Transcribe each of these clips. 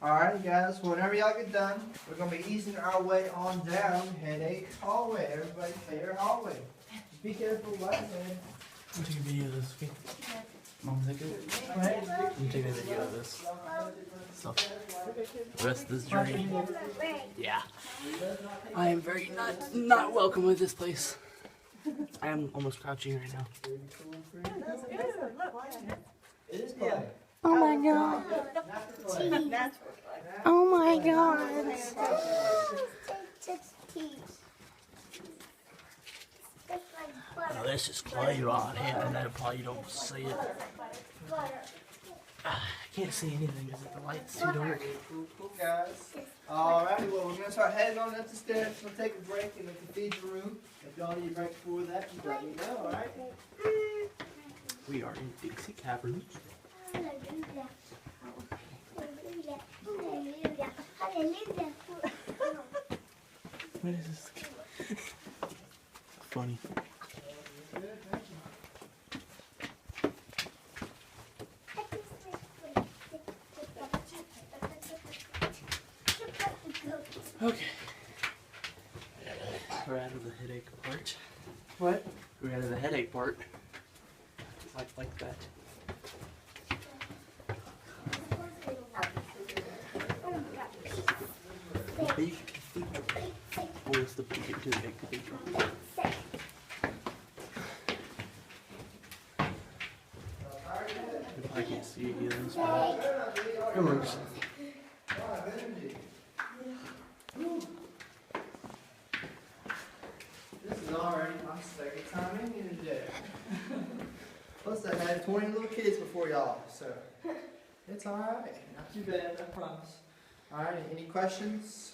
Alright guys, whenever y'all get done, we're going to be easing our way on down Headache Hallway. Everybody clear hallway. Just be careful, right ahead. I'm taking a video of this, okay? Mom, take it. I'm taking a video of this stuff. The rest of this journey. Yeah. I am very not welcome with this place. I am almost crouching right now. It is quiet. Oh my god. Oh my god. Oh, this is clay right here. I know probably you don't see it. I can't see anything because the light's too dark. Cool, guys. Alrighty, well, we're going to start heading on up the stairs. We'll take a break in the cathedral room. If y'all need a break before that, you let me know, alright? We are in Dixie caverns. Hallelujah. Hallelujah. Hallelujah. What is this? Funny. Okay. We're out of the headache part. What? We're out of the headache part. Like that. The big cathedral. Or is the big to the big cathedral? I can't see it either. This one. It works. This is already my second time in here today. Plus I had 20 little kids before y'all, so it's alright. Not too bad, I promise. Alright, any questions?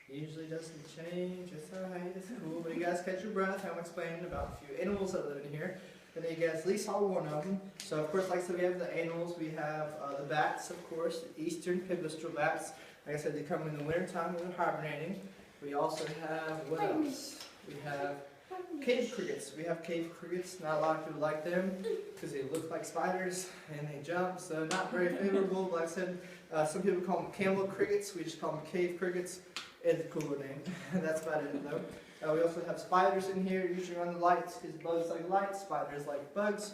Usually doesn't change, it's alright, it's cool. But you guys catch your breath, I'm explaining about a few animals that live in here. And then you guys at least saw one of them. So of course, like I said, we have the animals. We have the bats, of course, the eastern pipistrel bats. Like I said, they come in the winter time when they're hibernating. We also have, what else? We have cave crickets. We have cave crickets. Not a lot of people like them because they look like spiders and they jump, so not very favorable. Like I said, some people call them camel crickets. We just call them cave crickets. It's a cooler name. That's about it though. We also have spiders in here, usually on the lights, because bugs like lights, spiders like bugs.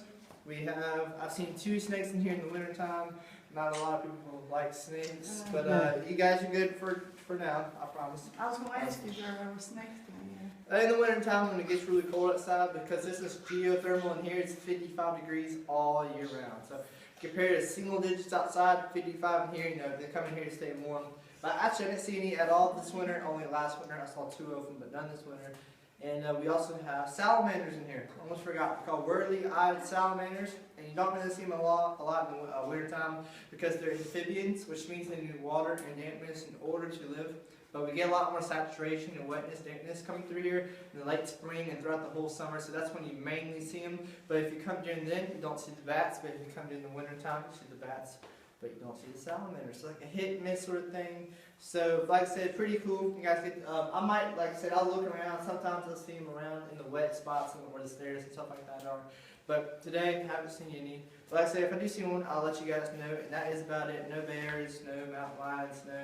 I've seen 2 snakes in here in the winter time. Not a lot of people like snakes, but you guys are good for now, I promise. I was going to ask you if there were snakes down here. In the winter time when it gets really cold outside, because this is geothermal in here, it's 55 degrees all year round. So compared to single digits outside, 55 in here, you know, they come in here to stay warm. But actually, I didn't see any at all this winter, only last winter. I saw 2 of them, but none this winter. And we also have salamanders in here. Almost forgot. They're called whirly-eyed salamanders. And you don't really see them a lot in the winter time because they're amphibians, which means they need water and dampness in order to live. But we get a lot more saturation and wetness, dampness coming through here in the late spring and throughout the whole summer. So that's when you mainly see them. But if you come during then, you don't see the bats. But if you come during the winter time, you see the bats. But you don't see the salamanders. So like a hit and miss sort of thing. So like I said, pretty cool. You guys get, I might, like I said, I'll look around. Sometimes I'll see them around in the wet spots and where the stairs and stuff like that are. But today, I haven't seen any. But like I said, if I do see one, I'll let you guys know. And that is about it. No bears, no mountain lions, no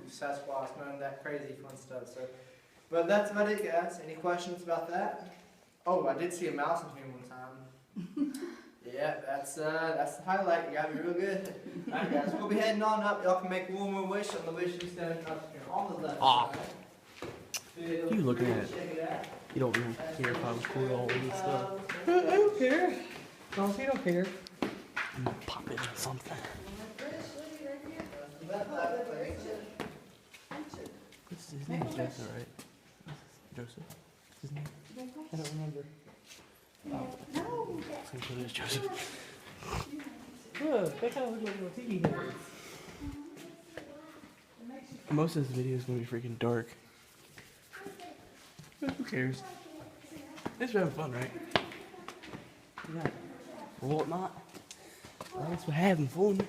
Sasquatch, none of that crazy fun stuff. So, but that's about it, guys. Any questions about that? Oh, I did see a mouse in here one time. Yeah, that's the highlight. You gotta be real good. Alright guys, we'll be heading on up. Y'all can make one more wish on the wish list standing up here on the left side. You looking at it? You don't even care if I'm cool all this stuff. I don't care. No, you don't care. I'm gonna pop it in something. What's his name? Joseph, right? Joseph? What's his name? I don't remember. Let's put it as Joseph. Look, they kind of look like little tiki heads. Most of this video is going to be freaking dark. But who cares? It's having fun, right? Yeah. Well, not. Well, it's having fun.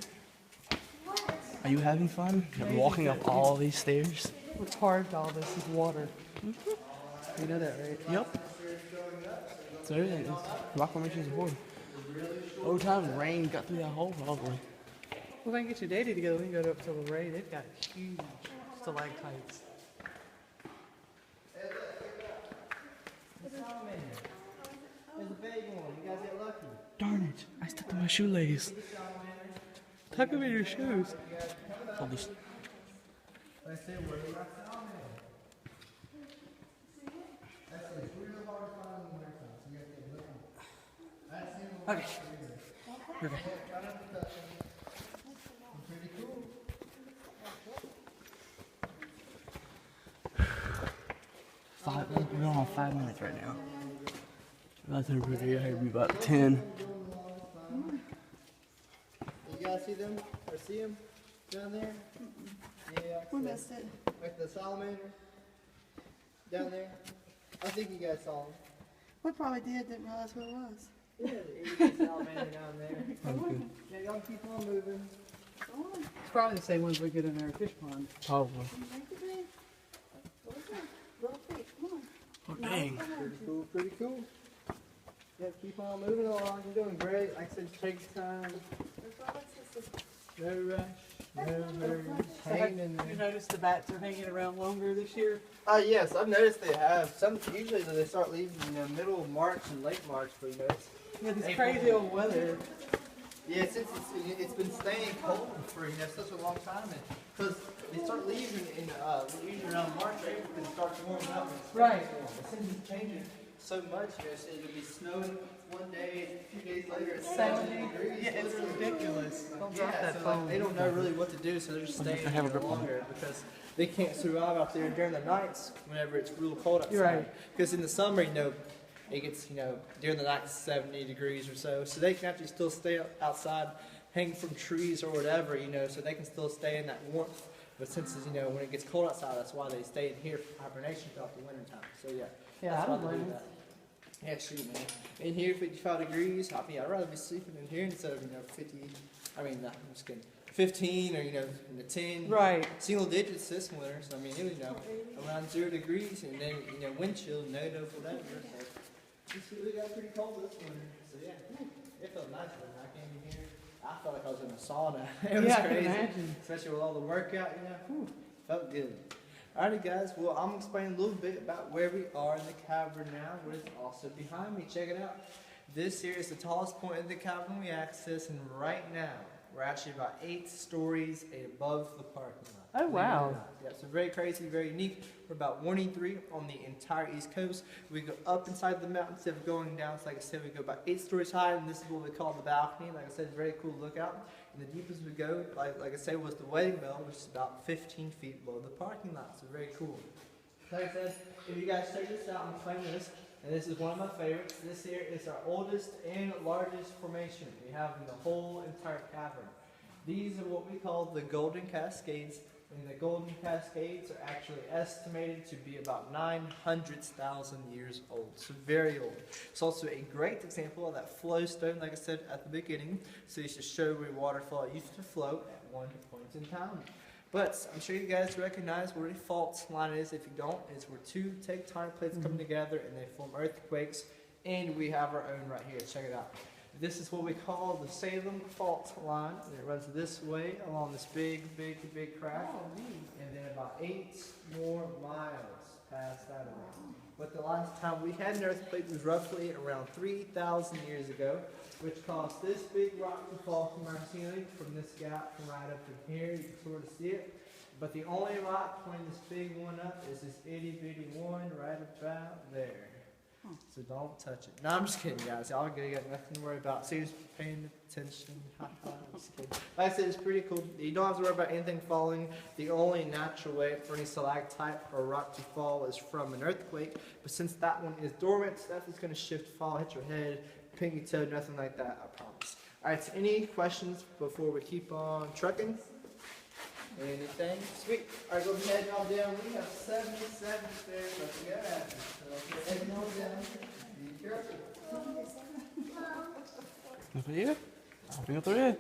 Are you having fun? You're walking up all these stairs? What's carved all this is water. You know that, right? Yep. So everything is rock formations are board. Over time, rain got through that hole, probably. Well, if I can get your daddy together, we can go up to Luray. They've got huge stalactites. There's a big one. You guys get lucky. Darn it! I stepped on my shoelace. Tuck them in your shoes. Hold this. Let's see where we got salmon. That's it's real hard to find in the winter time, so you have to look. That's it. Okay. You're okay. Try not to touch them. Pretty cool. We're on 5 minutes right now. That's everybody. I heard be about 10. You guys see them? Or see them down there? Yeah. We missed it. Like the salamander down there. I think you guys saw them. We probably didn't realize what it was. Yeah, the salamander down there. Okay. Yeah, y'all keep on moving. It's probably the same ones we get in our fish pond. Probably. Little fish, come on. Oh, dang. Pretty cool, pretty cool. Yeah, keep on moving along. You're doing great. Like I said, take your time. No rush. No hurry. Hang in You there. noticed the bats are hanging around longer this year? Yes, I've noticed they have. Some usually they start leaving, middle of March and late March, but Yeah, this April. crazy old weather. yeah, since it's been staying cold for such a long time, because they start leaving in usually around March, April, because it starts warming up. And it's Right. Since it's changing so much, so it'll be snowing one day, a few days later it's 70 70 degrees. Yeah, it's ridiculous. Don't drop Yeah, that so phone. they don't know really what to do, so they're just staying I have a there grip on longer because they can't survive out there during the nights whenever it's real cold outside. You're right. Because in the summer, it gets, during the night 70 degrees or so, so they can actually still stay outside, hang from trees or whatever, so they can still stay in that warmth. But since it's, when it gets cold outside, that's why they stay in here for hibernation throughout the winter time. So yeah, Yeah, that's I why don't they do blame that. Yeah, shoot, man. In here, 55 degrees. I'd rather be sleeping in here instead of 50. I'm just kidding. 15 or in the 10. Right. Single digits this winter. So it was around 0 degrees, and then wind chill, no for that. So it's really got pretty cold this winter. So yeah, it felt nice when I came in here. I felt like I was in a sauna. It was Yeah, I can crazy, imagine. especially with all the workout. Felt good. Alrighty guys, well I'm going to explain a little bit about where we are in the cavern now, what is also behind me. Check it out. This here is the tallest point of the cavern we access, and right now we're actually about 8 stories above the parking lot. Oh, wow. Yeah, so very crazy, very unique. We're about 183 on the entire East Coast. We go up inside the mountain instead of going down. So like I said, we go about 8 stories high, and this is what we call the balcony. Like I said, very cool lookout. And the deepest we go, like I said, was the wedding bell, which is about 15 feet below the parking lot. So very cool. Like I said, if you guys check this out, I'm playing this, and this is one of my favorites. This here is our oldest and largest formation we have in the whole entire cavern. These are what we call the Golden Cascades, and the Golden Cascades are actually estimated to be about 900,000 years old, so very old. It's also a great example of that flow stone, like I said at the beginning, so you should show where waterfall used to flow at one point in time. But I'm sure you guys recognize what a fault line is. If you don't, it's where 2 tectonic plates come together and they form earthquakes, and we have our own right here. Check it out. This is what we call the Salem fault line, and it runs this way along this big crack, and then about 8 more miles past that way. But the last time we had an earthquake was roughly around 3,000 years ago, which caused this big rock to fall from our ceiling, from this gap from right up in here. You can sort of see it. But the only rock pointing this big one up is this itty bitty one right about there. So don't touch it. No, I'm just kidding, guys. Y'all got nothing to worry about. See who's paying attention. Just kidding. Like I said, it's pretty cool. You don't have to worry about anything falling. The only natural way for any stalactite or rock to fall is from an earthquake. But since that one is dormant, stuff is going to shift, fall, hit your head, pinky toe, nothing like that, I promise. Alright, so any questions before we keep on trucking? Anything? Sweet. Alright, go ahead and on down. We have 77 stairs. Let's go at it. So go ahead and on down. Be careful. Up here? Hopping up there?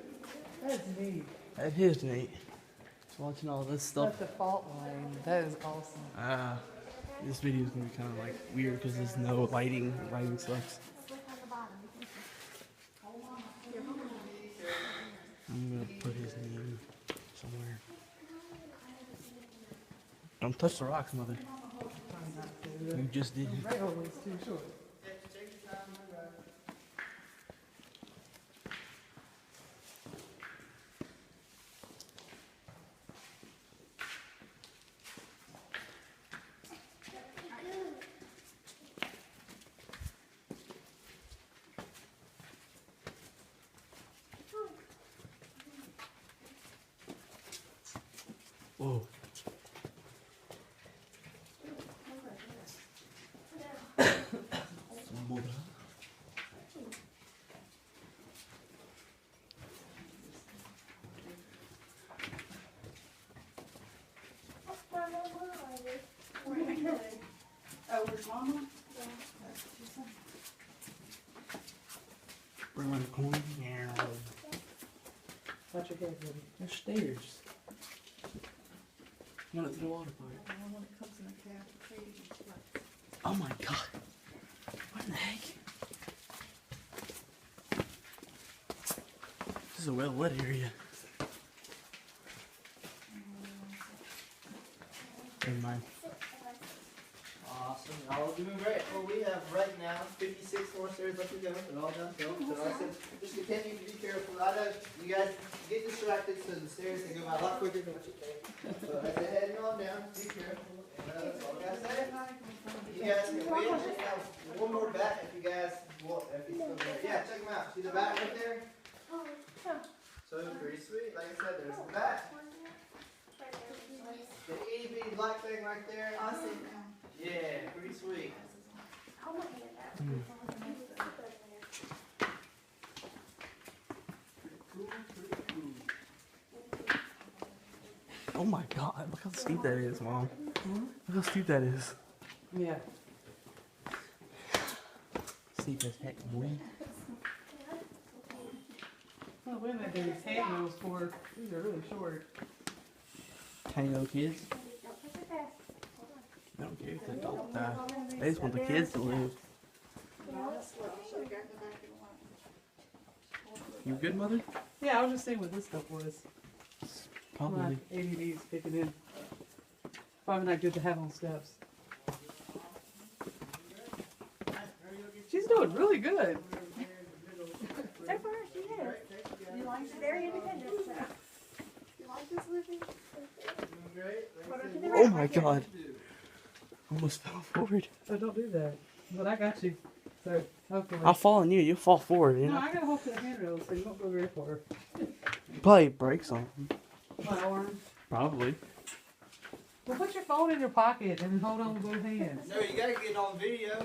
That's neat. That is neat. Just watching all this stuff. That's the fault line. That is awesome. This video is gonna be kind of like weird because there's no lighting. Lighting sucks. I'm gonna put his name Don't touch the rocks, mother. You just did. The railway's too short. Whoa. Oh, where's Mama? Around the corner. Yeah. Watch your head, baby. There's stairs. You want to the water park? When it comes in a cab, it's crazy. Oh my god. What in the heck? This is a well lit area. Never mind. Awesome, y'all are doing great. Well, we have right now 56 more stairs left to go. They're all downhill. So like I said, just continue to be careful. I know you guys get distracted, so the stairs they go by a lot quicker than what you think. So as they're heading on down, be careful. And that's all I gotta say. You guys can wait. Just have one more back if you guys want. If he's still there. Yeah, check them out. See the back right there? So pretty sweet. Like I said, there's the back. The itty bitty black thing right there. I see it now. Yeah, pretty sweet. Oh my god, look how steep that is, Mom. Look how steep that is. Yeah. Steep as heck, boy. Well, wait a minute, these handrails for, these are really short. Tiny little kids. They don't care if the adults die. They just want the kids to live. You good, Mother? Yeah, I was just saying what this stuff was. Probably. My ADD's kicking in. Probably not good to have on steps. She's doing really good. So far, she is. You like she's very independent, so. You like this living? Put her to the Oh right. my god. Almost fell forward. So don't do that. But I got you. So hopefully. I'll fall on you. You fall forward. You No, know? I gotta hold to the handrails so you won't go very far. Probably break something. My arm. Probably. Well, put your phone in your pocket and hold on with both hands. No, you gotta get on video.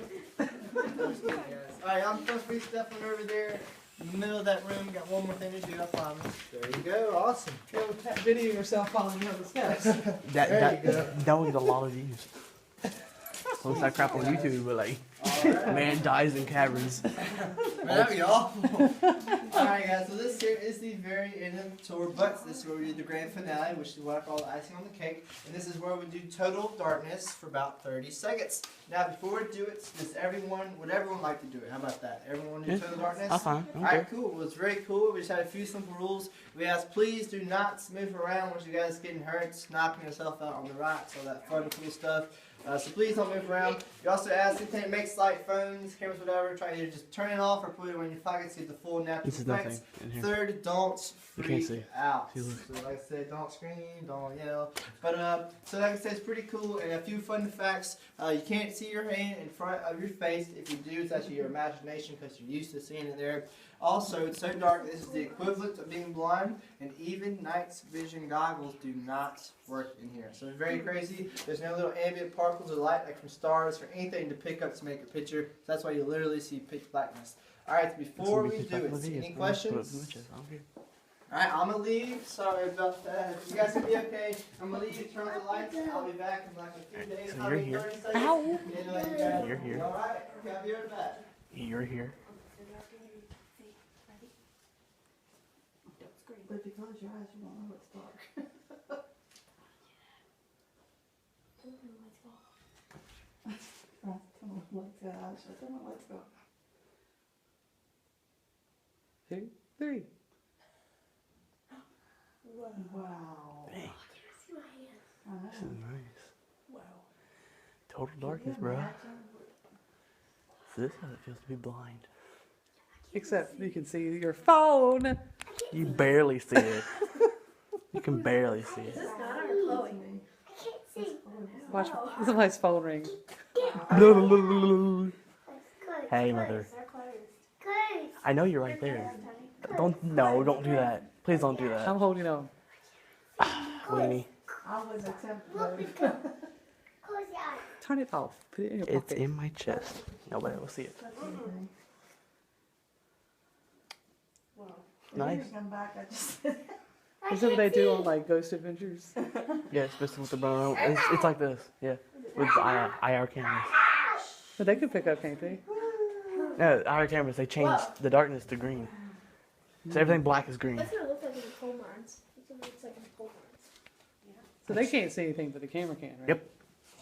Alright, I'm supposed to be stepping over there in the middle of that room. Got one more thing to do, I promise. There you go, awesome. Go video yourself falling down the steps. That would get a lot of views. Post that crap on YouTube, but like, man dies in caverns. Man, that'd be awful. Alright guys, so this here is the very end of the tour, but this is where we do the grand finale, which is what I call the icing on the cake. And this is where we do total darkness for about 30 seconds. Now before we do it, would everyone like to do it? How about that? Everyone want to do total darkness? I'm fine. Alright, cool. Well, it's very cool. We just had a few simple rules. We asked, please do not move around once you guys getting hurt, knocking yourself out on the rocks, all that fun, cool stuff. So please don't move around. You also asked if you make light phones, cameras, whatever. Try to either just turn it off or put it in your pockets to get the full natural This is effects. nothing in here. Third, don't You can't freak see. out. See, So look. like I said, don't scream, don't yell. But so like I said, it's pretty cool. And a few fun facts. You can't see your hand in front of your face. If you do, it's actually your imagination because you're used to seeing it there. Also, it's so dark, this is the equivalent of being blind, and even night vision goggles do not work in here. So it's very crazy. There's no little ambient particles of light like from stars or anything to pick up to make a picture. So that's why you literally see pitch blackness. Alright, before we do it, any questions? Alright, I'm going to leave. Sorry about that. If you guys can be okay, I'm going to leave, turn on the lights. I'll be back in like a few days. So Probably you're 30 here. seconds. Ow. You're here. Alright, okay, I'll be right back. You're here. But if you close your eyes, you won't know it's dark. Right, come on, let's go. Come on, let's go. 2, 3. Wow. Dang. I know. This is nice. Total darkness, bro. So this is how it feels to be blind. Except you can see your phone. You barely see it. You can barely see it. Watch somebody's phone ring. Hey, mother. I know you're right there. Don't do that. Please don't do that. I'm holding on. Weenie. Turn it off. Put it in your It's pocket. in my chest. Nobody will see it. Nice. Is that what they do on like Ghost Adventures? Yeah, especially with the brown. It's like this. Yeah, with the IR cameras. But they can pick up, can't they? No, IR cameras. They change the darkness to green. So everything black is green. That's what it looks like in the coal mines. That's what it looks like in the coal mines. So they can't see anything, but the camera can, right? Yep.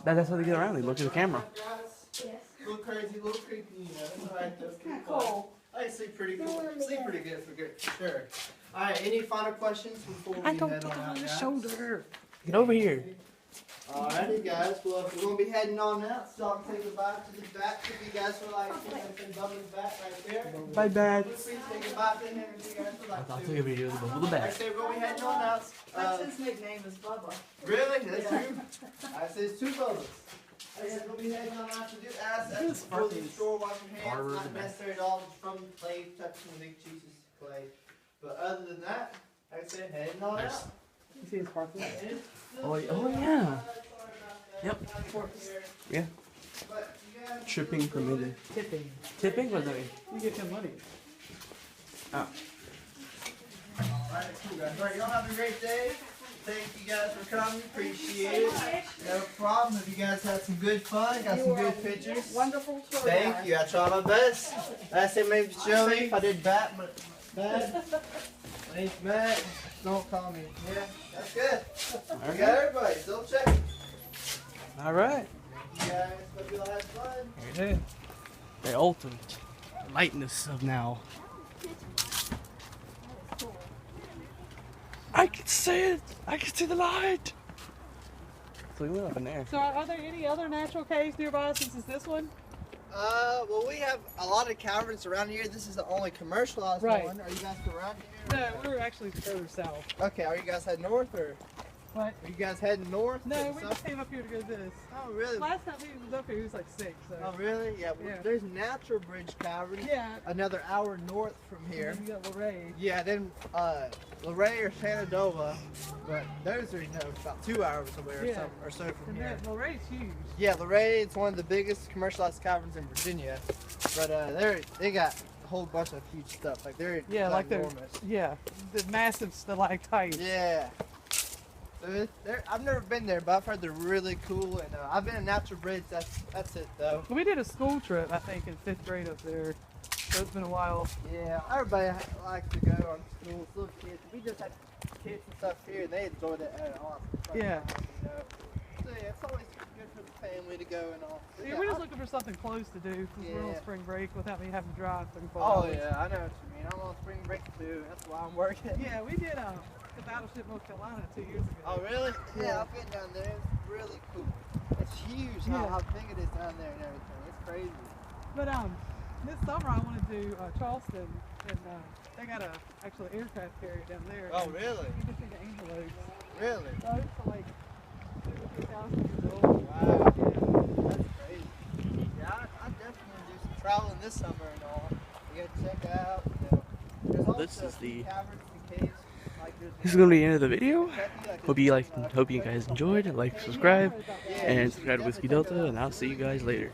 That's how they get around. They look at the camera. Yes. A little crazy, a little creepy, you know. It's alright though. It's kinda cool. I sleep pretty cool. Sleep pretty good for sure. Alright, any final questions before we I don't head get on on out, the guys? shoulder. Get over here. Alrighty guys, well we're gonna be heading on out, so I'll take a bite to the back if you guys would like to. Anything bubbling back right there. Bye, Dad. Please take a bite in here if you guys would like I'll to. take a video of the bubble the Like I back. said, we're gonna be heading on out. That's his nickname is Bubba. Really? That's true. I said it's two bubbles. I guess we'll be heading on out to do ass. Go to the store, wash your hands. Not necessary at all. Just from the clay, touching the big Jesus clay. But other than that, like I said, heading on out. You see his sparkling? Oh yeah. Yep. Yeah. Tripping permitted. Tipping. Tipping? What does that mean? You get him money. Oh. Alright, cool guys. Alright, y'all have a great day. Thank you guys for coming. Appreciate it. No problem. If you guys had some good fun, got some good pictures. Wonderful tour. Thank you. I tried my best. I said maybe show me if I did bad, but bad. My name's Matt. Don't call me. Yeah, that's good. We got everybody. Still check. All right. You guys, hope you all had fun. There it is. The ultimate lightness of now. I can see it. I can see the light. So we went up in there. So are there any other natural caves nearby since it's this one? Well, we have a lot of caverns around here. This is the only commercialized Right. one. Are you guys around here? No, we're actually further south. Okay, are you guys heading north or What? are you guys heading north? No, Heading we south? just came up here to go this. Oh, really? Last time he was up here, he was like 6. So. Oh, really? Yeah, Yeah. There's Natural Bridge Cavern, Yeah. another hour north from here. And then you got Luray. Yeah, then Luray or Shenandoah, but those are, about 2 hours away or, Yeah. or so from And here. then Luray's huge. Yeah, Luray is one of the biggest commercialized caverns in Virginia, but they got a whole bunch of huge stuff. Like they're like they're enormous. yeah, the massive stalactites. Yeah. So I've never been there, but I've heard they're really cool, and I've been in Natural Bridge. That's it though. We did a school trip, I think, in 5th grade up there. So it's been a while. Yeah, everybody likes to go on schools, little kids. We just had kids and stuff here, and they enjoyed it at awesome. Yeah. So yeah, it's always good for the family to go and all. So, Yeah, we're just looking for something close to do because we're on Yeah. spring break without me having to drive 34 Oh hours. yeah, I know what you mean. I'm on spring break too. That's why I'm working. Yeah, we did the Battleship North Carolina 2 years ago. Oh really? Yeah. Yeah, I've been down there. It's really cool. It's huge Yeah. how big it is down there and everything. It's crazy. But this summer I want to do Charleston, and they got a actual aircraft carrier down there. Oh and really? You can see the angel oaks. Really? Those are like 2,000 years old. Wow. Yeah. That's crazy. Yeah, I definitely want to do some traveling this summer and all. You gotta check out. There's also This is the- caverns and caves. Like This is gonna be the end of the video. Hope you guys enjoyed. Like, subscribe, and subscribe to Whiskey Delta. And I'll see you guys later.